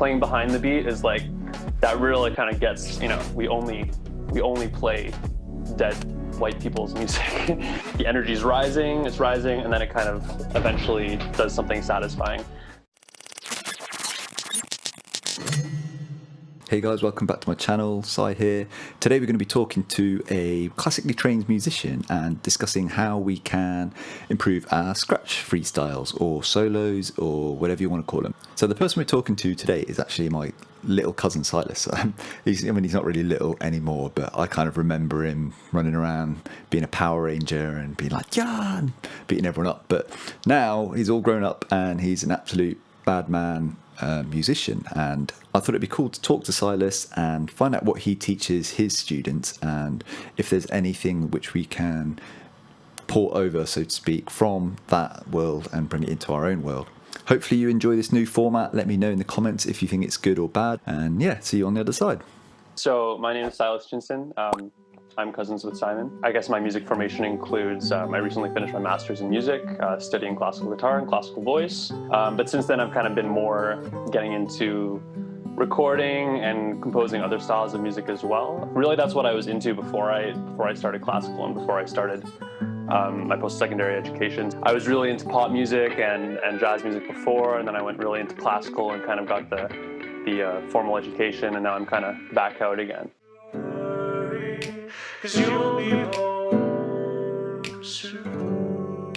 playing behind the beat is like, that really kind of gets, you know, we only play dead white people's music. The energy's rising, it's rising, and then it kind of eventually does something satisfying. Hey guys, welcome back to my channel, Sai here. Today we're going to be talking to a classically trained musician and discussing how we can improve our scratch freestyles or solos or whatever you want to call them. So the person we're talking to today is actually my little cousin Silas. He's not really little anymore, but I kind of remember him running around being a Power Ranger and being like, yeah, and beating everyone up. But now he's all grown up and he's an absolute bad man musician, and I thought it'd be cool to talk to Silas and find out what he teaches his students and if there's anything which we can port over, so to speak, from that world and bring it into our own world. Hopefully you enjoy this new format. Let me know in the comments if you think it's good or bad, and yeah, see you on the other side. So my name is Silas Jinson. I'm cousins with Simon. I guess my music formation includes, I recently finished my master's in music, studying classical guitar and classical voice. But since then I've kind of been more getting into recording and composing other styles of music as well. Really that's what I was into before I started classical and before I started my post-secondary education. I was really into pop music and jazz music before, and then I went really into classical and kind of got the formal education, and now I'm kind of back out again. 'Cause you'll be home soon.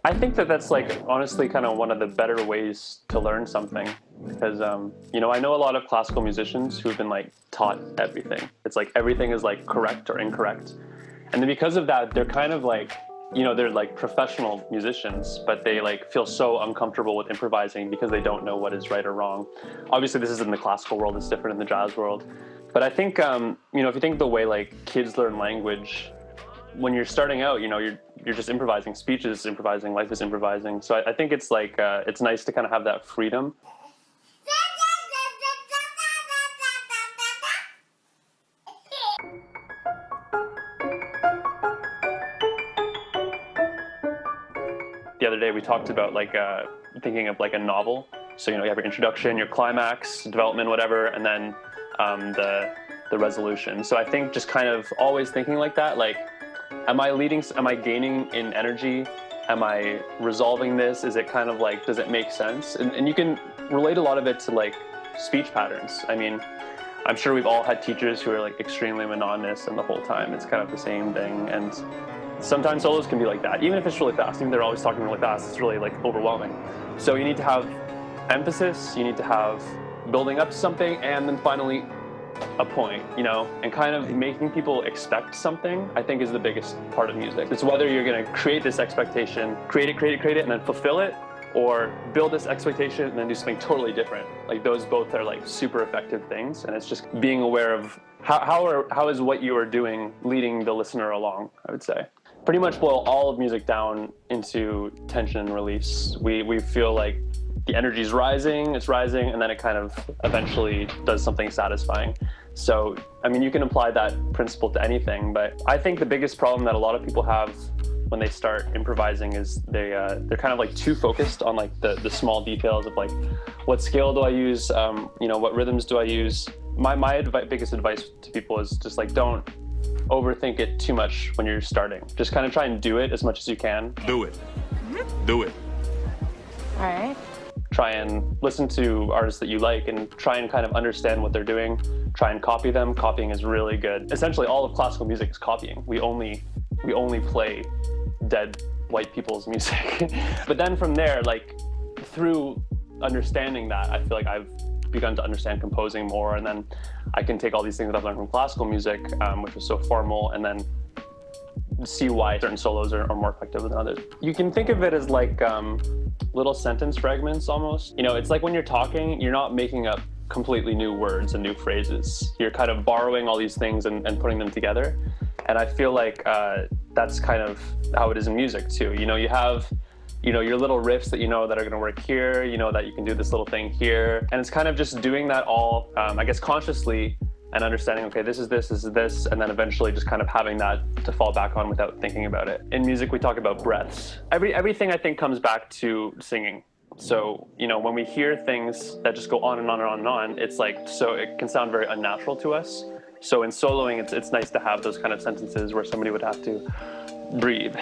I think that's like honestly kind of one of the better ways to learn something, because you know, I know a lot of classical musicians who've been like taught everything. It's like everything is like correct or incorrect, and then because of that they're kind of like, you know, they're like professional musicians, but they like feel so uncomfortable with improvising because they don't know what is right or wrong. Obviously this is in the classical world, it's different in the jazz world. But I think, you know, if you think the way like kids learn language, when you're starting out, you know, you're just improvising. Speech is improvising, life is improvising. So I think it's like, it's nice to kind of have that freedom. The other day we talked about like thinking of like a novel. So, you know, you have your introduction, your climax, development, whatever, and then the resolution. So I think just kind of always thinking like that, like, am I gaining in energy? Am I resolving this? Is it kind of like, does it make sense? And you can relate a lot of it to like speech patterns. I mean, I'm sure we've all had teachers who are like extremely monotonous, and the whole time it's kind of the same thing. And sometimes solos can be like that, even if it's really fast. Even if they're always talking really fast, it's really like overwhelming. So you need to have emphasis, you need to have building up to something, and then finally a point, you know, and kind of making people expect something, I think, is the biggest part of music. It's whether you're going to create this expectation, create it, and then fulfill it, or build this expectation and then do something totally different. Like those both are like super effective things, and it's just being aware of how is what you are doing leading the listener along, I would say. Pretty much boil all of music down into tension and release. We feel like the energy's rising, it's rising, and then it kind of eventually does something satisfying. So, I mean, you can apply that principle to anything, but I think the biggest problem that a lot of people have when they start improvising is they're kind of like too focused on like the small details of like, what scale do I use, you know, what rhythms do I use. My biggest advice to people is just like, don't overthink it too much when you're starting. Just kind of try and do it as much as you can. Do it. Mm-hmm. Do it. All right. Try and listen to artists that you like and try and kind of understand what they're doing. Try and copy them. Copying is really good. Essentially, all of classical music is copying. We only play dead white people's music. But then from there, like through understanding that, I feel like I've begun to understand composing more, and then I can take all these things that I've learned from classical music, which is so formal, and then see why certain solos are more effective than others. You can think of it as like little sentence fragments almost. You know, it's like when you're talking, you're not making up completely new words and new phrases. You're kind of borrowing all these things and putting them together. And I feel like that's kind of how it is in music too. You know, you have, you know, your little riffs that you know that are going to work here, you know that you can do this little thing here. And it's kind of just doing that all, I guess, consciously, and understanding, okay, this is this, and then eventually just kind of having that to fall back on without thinking about it. In music, we talk about breaths. Everything I think comes back to singing. So, when we hear things that just go on and on and on and on, it's like, so it can sound very unnatural to us. So in soloing, it's nice to have those kind of sentences where somebody would have to breathe,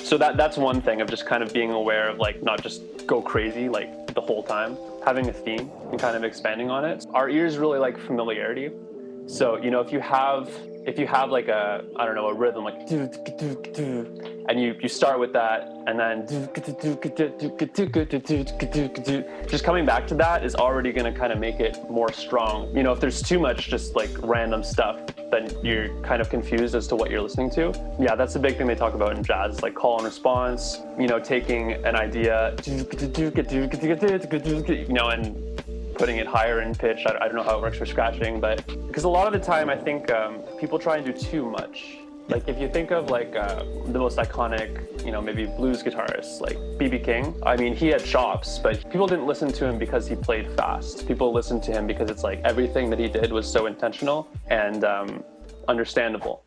so that's one thing of just kind of being aware of like not just go crazy like the whole time, having a theme and kind of expanding on it. Our ears really like familiarity. So, if you have like a, I don't know, a rhythm like do, do, do, and you start with that and then just coming back to that is already going to kind of make it more strong. If there's too much just like random stuff, then you're kind of confused as to what you're listening to. Yeah, that's a big thing they talk about in jazz, like call and response, taking an idea, and putting it higher in pitch. I don't know how it works for scratching, but because a lot of the time I think people try and do too much. Like if you think of like the most iconic, maybe blues guitarist like B.B. King. I mean, he had chops, but people didn't listen to him because he played fast. People listened to him because it's like everything that he did was so intentional and understandable.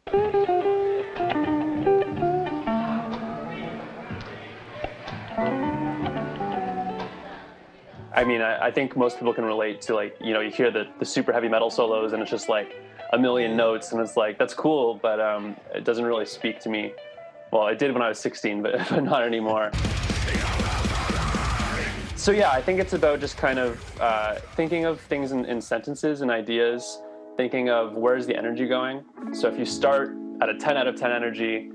I mean, I think most people can relate to like, you hear the super heavy metal solos and it's just like a million notes and it's like, that's cool, but it doesn't really speak to me. Well, it did when I was 16, but not anymore. So yeah, I think it's about just kind of thinking of things in sentences and ideas, thinking of where's the energy going. So if you start at a 10 out of 10 energy,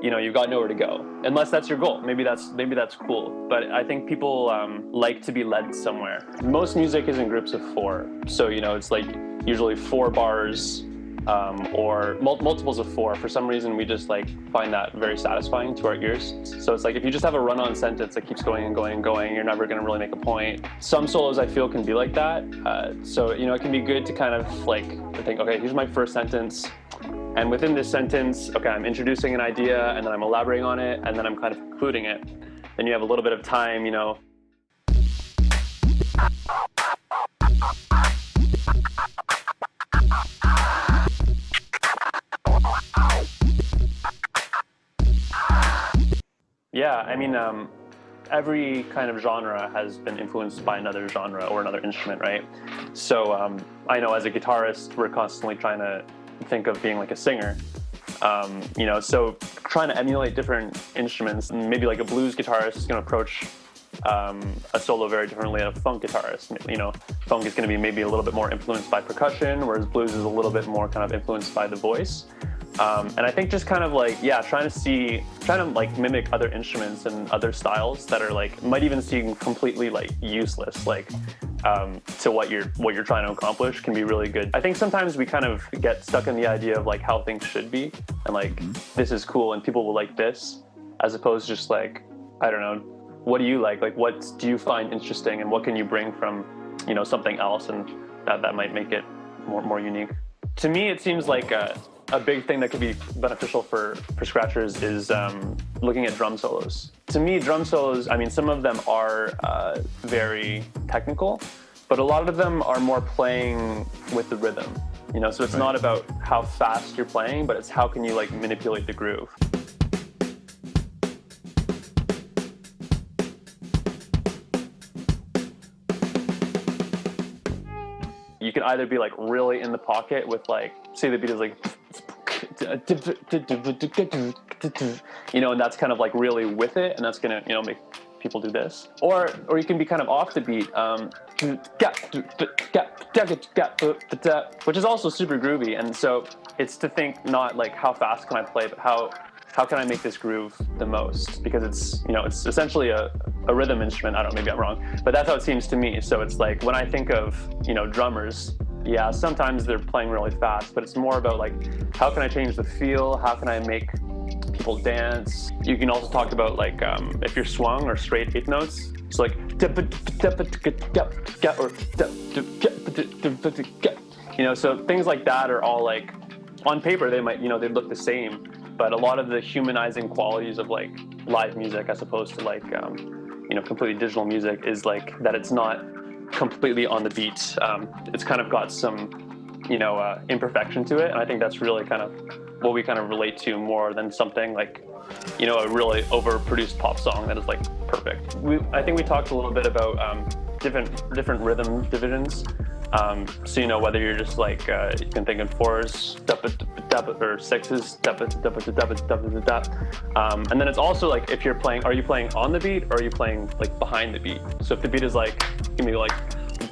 you've got nowhere to go, unless that's your goal. Maybe that's cool. But I think people like to be led somewhere. Most music is in groups of 4. So, it's like usually 4 bars or multiples of 4. For some reason, we just like find that very satisfying to our ears. So it's like if you just have a run-on sentence that keeps going and going and going, you're never going to really make a point. Some solos I feel can be like that. So, it can be good to kind of like think, okay, here's my first sentence. And within this sentence, okay, I'm introducing an idea and then I'm elaborating on it and then I'm kind of concluding it. Then you have a little bit of time, Yeah, I mean, every kind of genre has been influenced by another genre or another instrument, right? So I know as a guitarist, we're constantly trying to think of being like a singer, so trying to emulate different instruments. And maybe like a blues guitarist is going to approach a solo very differently than a funk guitarist. Funk is going to be maybe a little bit more influenced by percussion, whereas blues is a little bit more kind of influenced by the voice. And I think just kind of like, trying to like mimic other instruments and other styles that are like, might even seem completely like useless, like to what you're trying to accomplish can be really good. I think sometimes we kind of get stuck in the idea of like how things should be and like, this is cool and people will like this, as opposed to just like, I don't know, what do you like? Like, what do you find interesting and what can you bring from, something else, and that might make it more unique. To me, it seems like a big thing that could be beneficial for scratchers is looking at drum solos. To me, drum solos, I mean, some of them are very technical, but a lot of them are more playing with the rhythm. So it's not about how fast you're playing, but it's how can you like manipulate the groove. You can either be like really in the pocket with like, say the beat is like, and that's kind of like really with it, and that's gonna make people do this. Or you can be kind of off the beat, which is also super groovy. And so it's to think not like how fast can I play, but how can I make this groove the most? Because it's it's essentially a rhythm instrument. I don't know, maybe I'm wrong, but that's how it seems to me. So it's like when I think of drummers, yeah, sometimes they're playing really fast, but it's more about like how can I change the feel? How can I make people dance? You can also talk about like if you're swung or straight 8th notes. It's like or so things like that are all like on paper they might they look the same, but a lot of the humanizing qualities of like live music as opposed to like completely digital music is like that it's not completely on the beat. It's kind of got some imperfection to it, and I think that's really kind of what we kind of relate to more than something like a really overproduced pop song that is like perfect. I think we talked a little bit about different rhythm divisions. So whether you're just like you can think in fours, or sixes, and then it's also like if you're playing, are you playing on the beat or are you playing like behind the beat? So if the beat is like, give me like or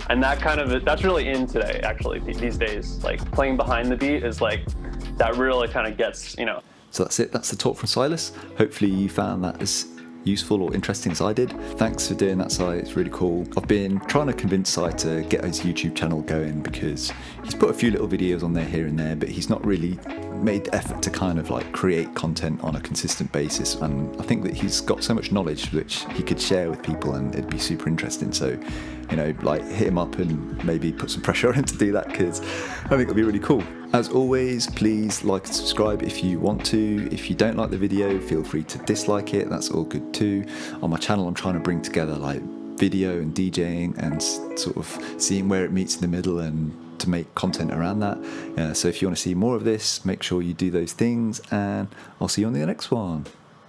and that kind of, that's really in today actually these days. Like playing behind the beat is like that really kind of gets. So that's it. That's the talk from Silas. Hopefully you found that as useful or interesting as I did. Thanks for doing that, Si. It's really cool. I've been trying to convince Si to get his YouTube channel going because he's put a few little videos on there here and there, but he's not really made the effort to kind of like create content on a consistent basis. And I think that he's got so much knowledge which he could share with people and it'd be super interesting. So, like hit him up and maybe put some pressure on him to do that, because I think it'll be really cool. As always, please like and subscribe if you want to. If you don't like the video, feel free to dislike it. That's all good too. On my channel, I'm trying to bring together like video and DJing and sort of seeing where it meets in the middle and to make content around that. So if you want to see more of this, make sure you do those things, and I'll see you on the next one.